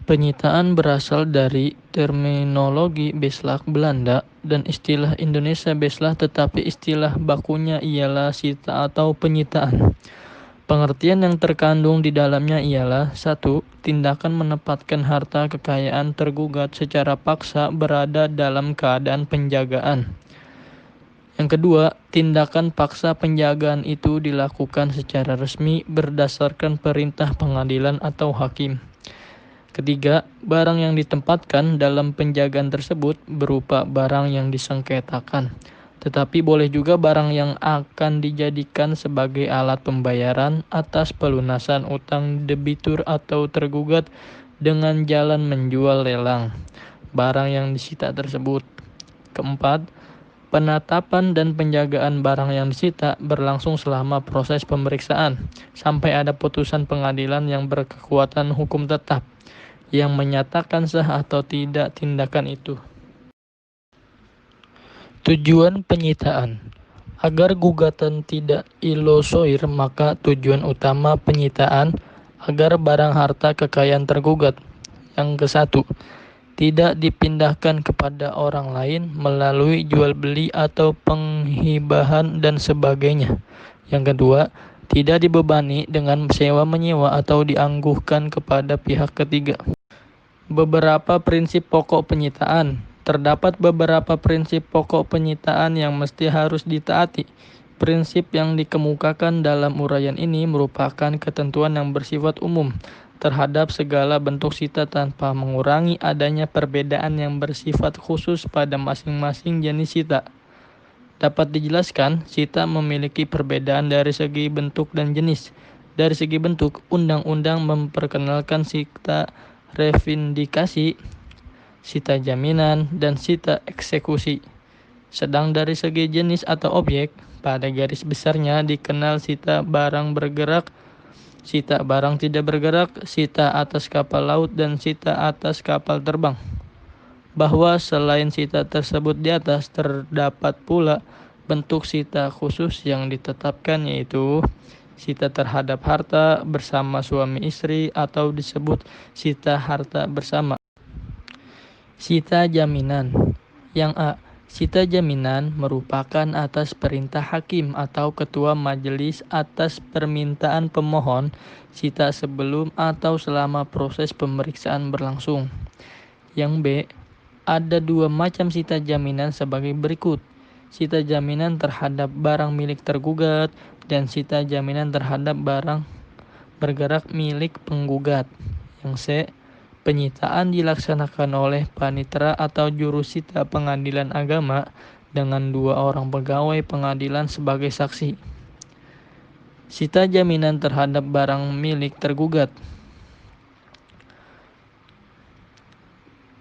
Penyitaan berasal dari terminologi Beslag Belanda dan istilah Indonesia Beslag, tetapi istilah bakunya ialah sita atau penyitaan. Pengertian yang terkandung di dalamnya ialah: 1. Tindakan menempatkan harta kekayaan tergugat secara paksa berada dalam keadaan penjagaan. Yang kedua, tindakan paksa penjagaan itu dilakukan secara resmi berdasarkan perintah pengadilan atau hakim. Ketiga, barang yang ditempatkan dalam penjagaan tersebut berupa barang yang disengketakan, tetapi boleh juga barang yang akan dijadikan sebagai alat pembayaran atas pelunasan utang debitur atau tergugat dengan jalan menjual lelang barang yang disita tersebut. Keempat, penetapan dan penjagaan barang yang disita berlangsung selama proses pemeriksaan sampai ada putusan pengadilan yang berkekuatan hukum tetap yang menyatakan sah atau tidak tindakan itu. Tujuan penyitaan. Agar gugatan tidak ilosoir, maka tujuan utama penyitaan agar barang harta kekayaan tergugat. Yang ke-1, tidak dipindahkan kepada orang lain melalui jual beli atau penghibahan dan sebagainya. Yang kedua, tidak dibebani dengan sewa menyewa atau diangguhkan kepada pihak ketiga. Beberapa prinsip pokok penyitaan. Terdapat beberapa prinsip pokok penyitaan yang mesti harus ditaati. Prinsip yang dikemukakan dalam uraian ini merupakan ketentuan yang bersifat umum terhadap segala bentuk sita tanpa mengurangi adanya perbedaan yang bersifat khusus pada masing-masing jenis sita. Dapat dijelaskan, sita memiliki perbedaan dari segi bentuk dan jenis. Dari segi bentuk, undang-undang memperkenalkan sita revindikasi, sita jaminan, dan sita eksekusi. Sedang dari segi jenis atau objek, pada garis besarnya dikenal sita barang bergerak, sita barang tidak bergerak, sita atas kapal laut, dan sita atas kapal terbang. Bahwa selain sita tersebut di atas, terdapat pula bentuk sita khusus yang ditetapkan, yaitu sita terhadap harta bersama suami istri atau disebut sita harta bersama. Sita jaminan. Yang A. Sita jaminan merupakan atas perintah hakim atau ketua majelis atas permintaan pemohon sita sebelum atau selama proses pemeriksaan berlangsung. Yang B. Ada dua macam sita jaminan sebagai berikut: sita jaminan terhadap barang milik tergugat dan sita jaminan terhadap barang bergerak milik penggugat. Yang C. Penyitaan dilaksanakan oleh panitera atau jurusita pengadilan agama dengan 2 orang pegawai pengadilan sebagai saksi. Sita jaminan terhadap barang milik tergugat.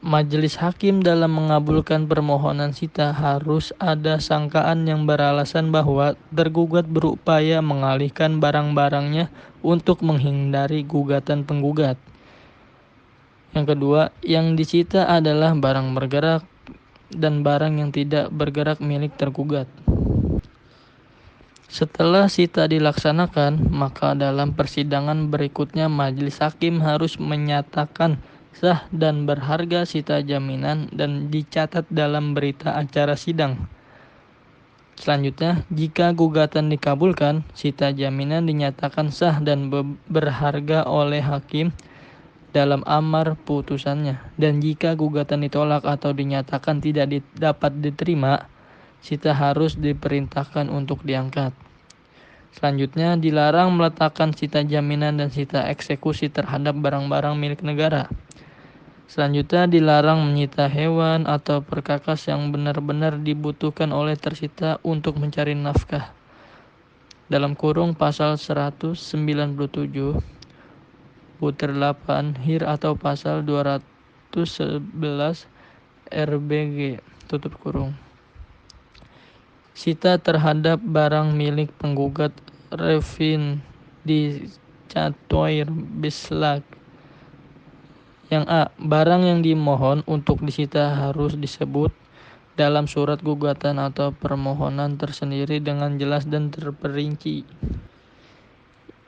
Majelis hakim dalam mengabulkan permohonan sita harus ada sangkaan yang beralasan bahwa tergugat berupaya mengalihkan barang-barangnya untuk menghindari gugatan penggugat. Yang kedua, yang disita adalah barang bergerak dan barang yang tidak bergerak milik tergugat. Setelah sita dilaksanakan, maka dalam persidangan berikutnya majelis hakim harus menyatakan sah dan berharga sita jaminan dan dicatat dalam berita acara sidang. Selanjutnya, jika gugatan dikabulkan, sita jaminan dinyatakan sah dan berharga oleh hakim dalam amar putusannya. Dan jika gugatan ditolak atau dinyatakan tidak dapat diterima, sita harus diperintahkan untuk diangkat. Selanjutnya, dilarang meletakkan sita jaminan dan sita eksekusi terhadap barang-barang milik negara. Selanjutnya, dilarang menyita hewan atau perkakas yang benar-benar dibutuhkan oleh tersita untuk mencari nafkah. Dalam kurung pasal 197 butir 8 HIR atau pasal 211 RBG tutup kurung. Sita terhadap barang milik penggugat revindicatoir Beslag. Yang A. Barang yang dimohon untuk disita harus disebut dalam surat gugatan atau permohonan tersendiri dengan jelas dan terperinci.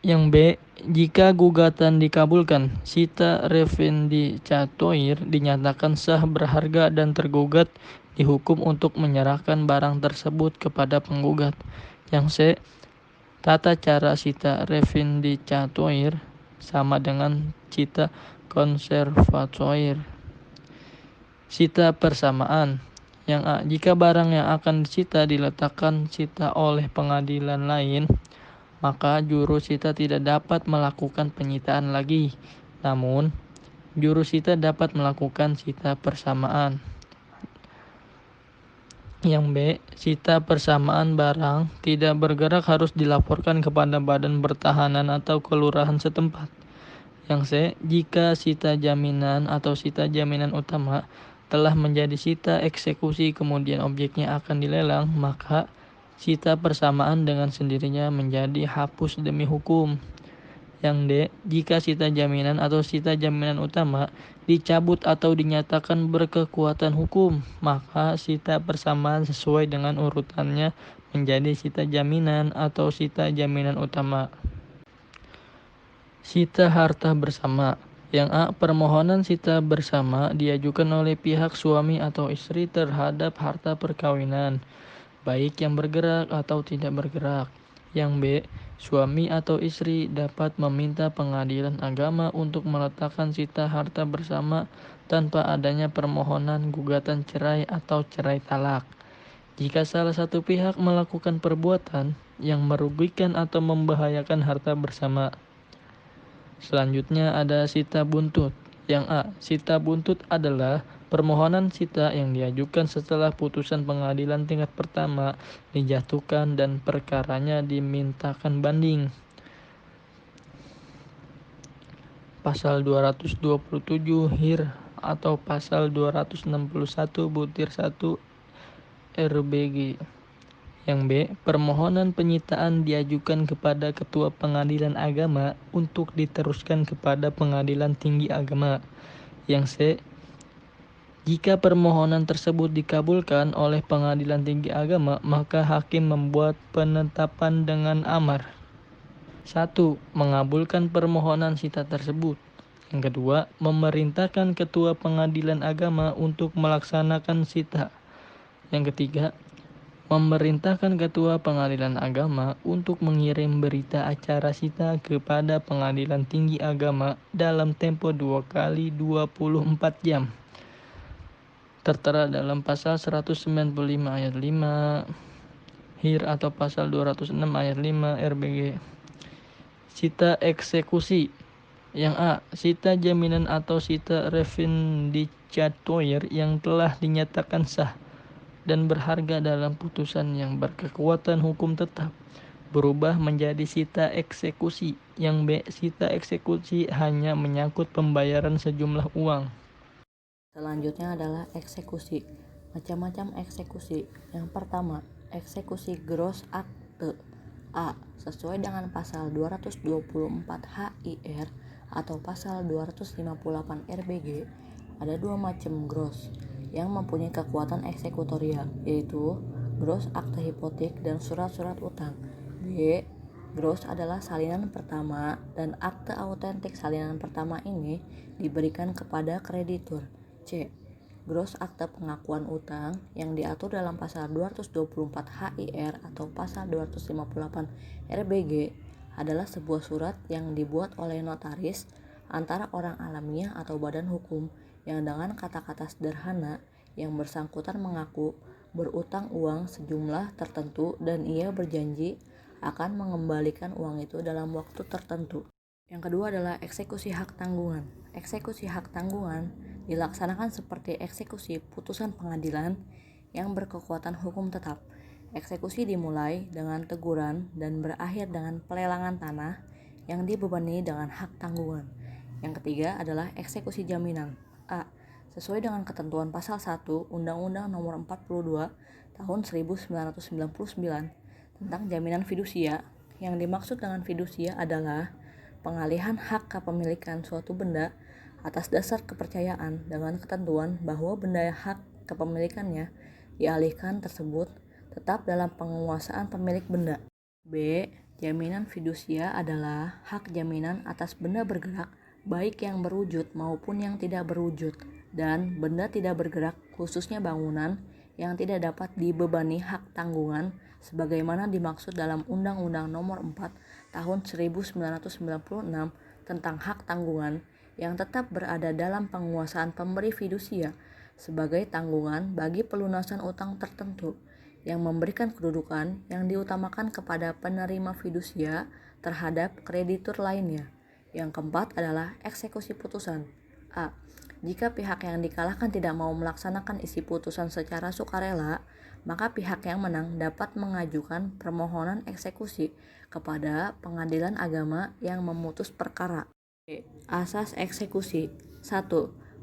Yang B. Jika gugatan dikabulkan, Sita Revendi Chatoir dinyatakan sah, berharga, dan tergugat dihukum untuk menyerahkan barang tersebut kepada penggugat. Yang C. Tata cara Sita Revendi Chatoir sama dengan Cita Konservatoire. Sita persamaan. Yang A. Jika barang yang akan disita diletakkan sita oleh pengadilan lain, maka juru sita tidak dapat melakukan penyitaan lagi. Namun, juru sita dapat melakukan sita persamaan. Yang B. Sita persamaan barang tidak bergerak harus dilaporkan kepada Badan Pertahanan atau kelurahan setempat. Yang C. Jika sita jaminan atau sita jaminan utama telah menjadi sita eksekusi kemudian objeknya akan dilelang, maka sita persamaan dengan sendirinya menjadi hapus demi hukum. Yang D. Jika sita jaminan atau sita jaminan utama dicabut atau dinyatakan berkekuatan hukum, maka sita persamaan sesuai dengan urutannya menjadi sita jaminan atau sita jaminan utama. Sita harta bersama. Yang A. Permohonan sita bersama diajukan oleh pihak suami atau istri terhadap harta perkawinan, baik yang bergerak atau tidak bergerak. Yang B. Suami atau istri dapat meminta pengadilan agama untuk meletakkan sita harta bersama tanpa adanya permohonan gugatan cerai atau cerai talak. Jika salah satu pihak melakukan perbuatan yang merugikan atau membahayakan harta bersama. Selanjutnya ada sita buntut. Yang A. Sita buntut adalah permohonan sita yang diajukan setelah putusan pengadilan tingkat pertama dijatuhkan dan perkaranya dimintakan banding. Pasal 227 HIR atau pasal 261 butir 1 RBG. Yang B. Permohonan penyitaan diajukan kepada Ketua Pengadilan Agama untuk diteruskan kepada Pengadilan Tinggi Agama. Yang C. Jika permohonan tersebut dikabulkan oleh Pengadilan Tinggi Agama, maka hakim membuat penetapan dengan amar. 1. Mengabulkan permohonan sita tersebut. Yang kedua, memerintahkan Ketua Pengadilan Agama untuk melaksanakan sita. Yang ketiga, memerintahkan Ketua Pengadilan Agama untuk mengirim berita acara sita kepada Pengadilan Tinggi Agama dalam tempo 2 kali 24 jam. Tertera dalam pasal 195 ayat 5 HIR atau pasal 206 ayat 5 RBG. Sita eksekusi. Yang A. Sita jaminan atau sita revendicatoire yang telah dinyatakan sah dan berharga dalam putusan yang berkekuatan hukum tetap berubah menjadi sita eksekusi. Yang B. Sita eksekusi hanya menyangkut pembayaran sejumlah uang. Selanjutnya adalah eksekusi. Macam-macam eksekusi. Yang pertama, eksekusi gross akte. A. Sesuai dengan pasal 224 HIR atau pasal 258 RBG, ada dua macam gross yang mempunyai kekuatan eksekutorial, yaitu gross akte hipotek dan surat-surat utang. B. Gross adalah salinan pertama dan akte autentik salinan pertama ini diberikan kepada kreditur. C. Gross akte pengakuan utang yang diatur dalam pasal 224 HIR atau pasal 258 RBG adalah sebuah surat yang dibuat oleh notaris antara orang alamiah atau badan hukum yang dengan kata-kata sederhana yang bersangkutan mengaku berutang uang sejumlah tertentu dan ia berjanji akan mengembalikan uang itu dalam waktu tertentu. Yang kedua adalah eksekusi hak tanggungan. Eksekusi hak tanggungan dilaksanakan seperti eksekusi putusan pengadilan yang berkekuatan hukum tetap. Eksekusi dimulai dengan teguran dan berakhir dengan pelelangan tanah yang dibebani dengan hak tanggungan. Yang ketiga adalah eksekusi jaminan. A. Sesuai dengan ketentuan pasal 1 Undang-Undang Nomor 42 Tahun 1999 tentang jaminan fidusia. Yang dimaksud dengan fidusia adalah pengalihan hak kepemilikan suatu benda atas dasar kepercayaan dengan ketentuan bahwa benda hak kepemilikannya dialihkan tersebut tetap dalam penguasaan pemilik benda. B. Jaminan fidusia adalah hak jaminan atas benda bergerak, baik yang berwujud maupun yang tidak berwujud, dan benda tidak bergerak, khususnya bangunan, yang tidak dapat dibebani hak tanggungan sebagaimana dimaksud dalam Undang-Undang Nomor 4 Tahun 1996 tentang hak tanggungan, yang tetap berada dalam penguasaan pemberi fidusia sebagai tanggungan bagi pelunasan utang tertentu, yang memberikan kedudukan yang diutamakan kepada penerima fidusia terhadap kreditur lainnya. Yang keempat adalah eksekusi putusan. A. Jika pihak yang dikalahkan tidak mau melaksanakan isi putusan secara sukarela, maka pihak yang menang dapat mengajukan permohonan eksekusi kepada pengadilan agama yang memutus perkara. B. Asas eksekusi. 1.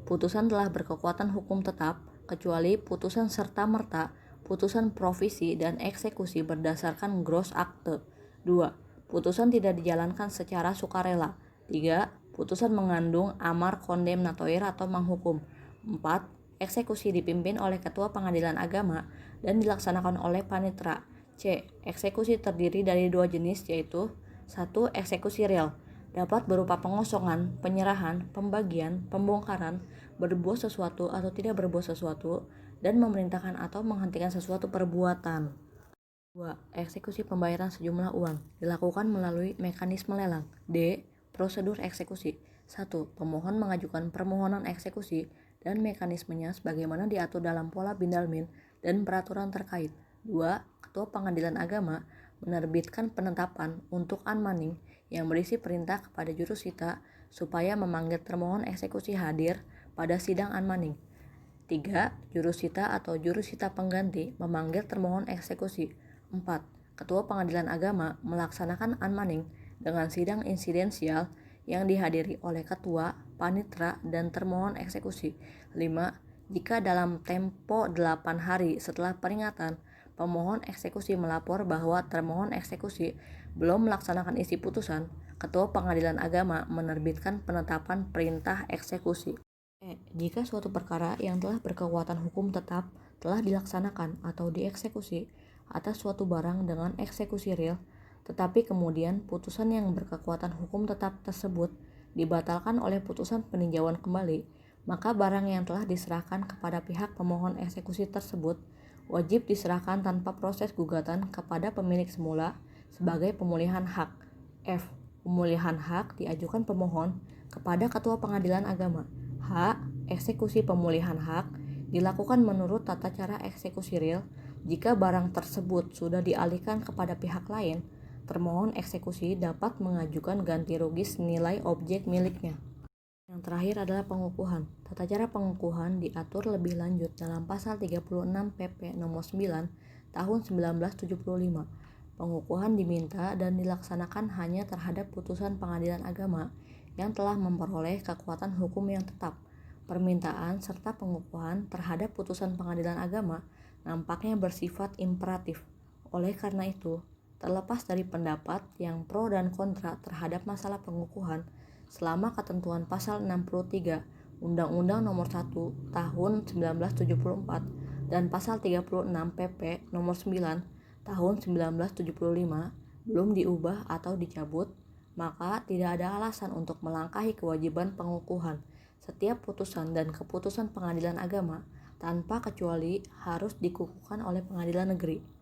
Putusan telah berkekuatan hukum tetap, kecuali putusan serta-merta, putusan provisi dan eksekusi berdasarkan gros akte. 2. Putusan tidak dijalankan secara sukarela. 3. Putusan mengandung amar kondemnatoir atau menghukum. 4. Eksekusi dipimpin oleh ketua pengadilan agama dan dilaksanakan oleh panitera. C. Eksekusi terdiri dari dua jenis, yaitu 1. Eksekusi real, dapat berupa pengosongan, penyerahan, pembagian, pembongkaran, berbuat sesuatu atau tidak berbuat sesuatu, dan memerintahkan atau menghentikan sesuatu perbuatan. 2. Eksekusi pembayaran sejumlah uang, dilakukan melalui mekanisme lelang. D. Prosedur eksekusi. 1. Pemohon mengajukan permohonan eksekusi dan mekanismenya sebagaimana diatur dalam pola Bindalmin dan peraturan terkait. 2. Ketua Pengadilan Agama menerbitkan penetapan untuk unmanning yang berisi perintah kepada jurusita supaya memanggil termohon eksekusi hadir pada sidang unmanning. 3. Jurusita atau jurusita pengganti memanggil termohon eksekusi. 4. Ketua Pengadilan Agama melaksanakan unmanning dengan sidang insidensial yang dihadiri oleh ketua, panitera, dan termohon eksekusi. 5. Jika dalam tempo 8 hari setelah peringatan, pemohon eksekusi melapor bahwa termohon eksekusi belum melaksanakan isi putusan, Ketua Pengadilan Agama menerbitkan penetapan perintah eksekusi. Jika suatu perkara yang telah berkekuatan hukum tetap telah dilaksanakan atau dieksekusi atas suatu barang dengan eksekusi real, tetapi kemudian putusan yang berkekuatan hukum tetap tersebut dibatalkan oleh putusan peninjauan kembali, maka barang yang telah diserahkan kepada pihak pemohon eksekusi tersebut wajib diserahkan tanpa proses gugatan kepada pemilik semula sebagai pemulihan hak. F. Pemulihan hak diajukan pemohon kepada Ketua Pengadilan Agama. H. Eksekusi pemulihan hak dilakukan menurut tata cara eksekusi real. Jika barang tersebut sudah dialihkan kepada pihak lain, termohon eksekusi dapat mengajukan ganti rugi senilai objek miliknya. Yang terakhir adalah pengukuhan. Tata cara pengukuhan diatur lebih lanjut dalam pasal 36 PP nomor 9 tahun 1975. Pengukuhan diminta dan dilaksanakan hanya terhadap putusan pengadilan agama yang telah memperoleh kekuatan hukum yang tetap. Permintaan serta pengukuhan terhadap putusan pengadilan agama nampaknya bersifat imperatif. Oleh karena itu, terlepas dari pendapat yang pro dan kontra terhadap masalah pengukuhan, selama ketentuan pasal 63 Undang-Undang Nomor 1 Tahun 1974 dan pasal 36 PP Nomor 9 Tahun 1975 belum diubah atau dicabut, maka tidak ada alasan untuk melangkahi kewajiban pengukuhan. Setiap putusan dan keputusan pengadilan agama tanpa kecuali harus dikukuhkan oleh pengadilan negeri.